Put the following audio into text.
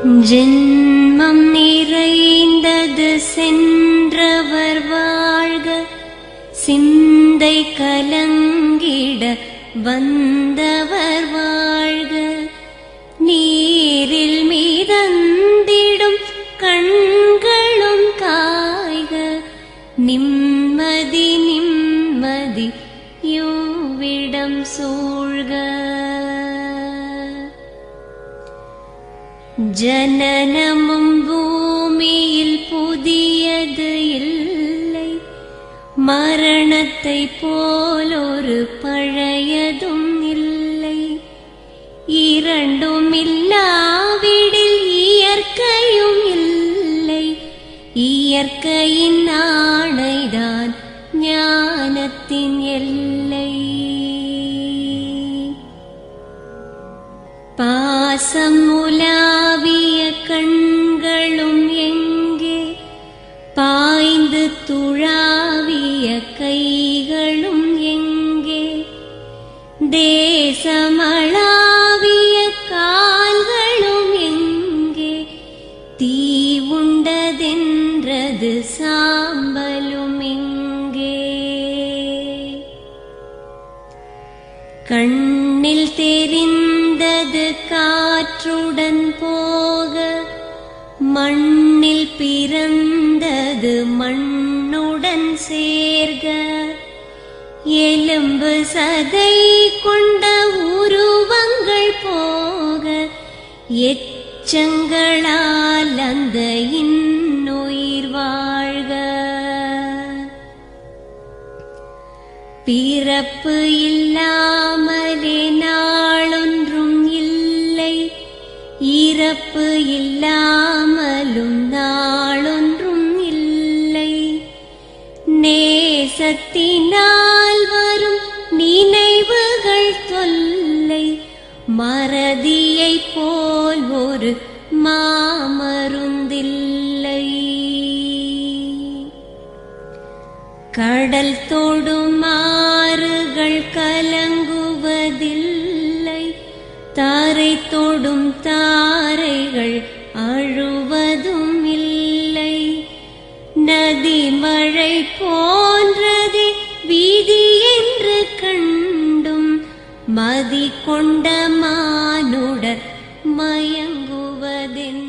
ஜென்மம் நிறைந்தது சென்றவர் வாழ்க, சிந்தை கலங்கிட வந்தவர் வாழ்க. நீரில் மிதந்திடும் கண்களும் காய்க, நிம்மதி நிம்மதி யோவிடம் சூழ்க. ஜனனமும் பூமியில் புதியது இல்லை, மரணத்தை போலொரு பழையதும் இல்லை. இரண்டும் இல்லாவிடில் இயற்கையும் இல்லை, இயற்கையின் ஆணைதான் ஞானத்தின் எல்லை. பாசம் உலாவிய கண்களும் எங்கே, பாய்ந்து துழாவிய கைகளும் எங்கே, தேசமளாவிய கால்களும் எங்கே, தீ உண்டதென்றது சாம்பலும் எங்கே. கண்ணில் தெரிந்தது காற்றுடன் போக, மண்ணில் பிறந்தது மண்ணுடன் சேர்க. எலும்பு சதை கொண்ட உருவங்கள் போக, எச்சங்களால் அந்த இன்னுயிர் வாழ்க. பிறப்பு இல்லாமலே நாளொன்றும் இல்லை, இறப்பு இல்லாமலும் நாளொன்றும் இல்லை. நேசத்தினால் வரும் நினைவுகள் தொல்லை, மறதியைப் போல் ஒரு மாமருந்தில்லை. கடல் தொடும் ஆறுகள் கலங்குவதில்லை, தாரை தொடும் தாரைகள் அழுவதும் இல்லை. நதி மழை போன்றதே வீதி என்று கண்டும், மதி கொண்ட மானுடர் மயங்குவதென்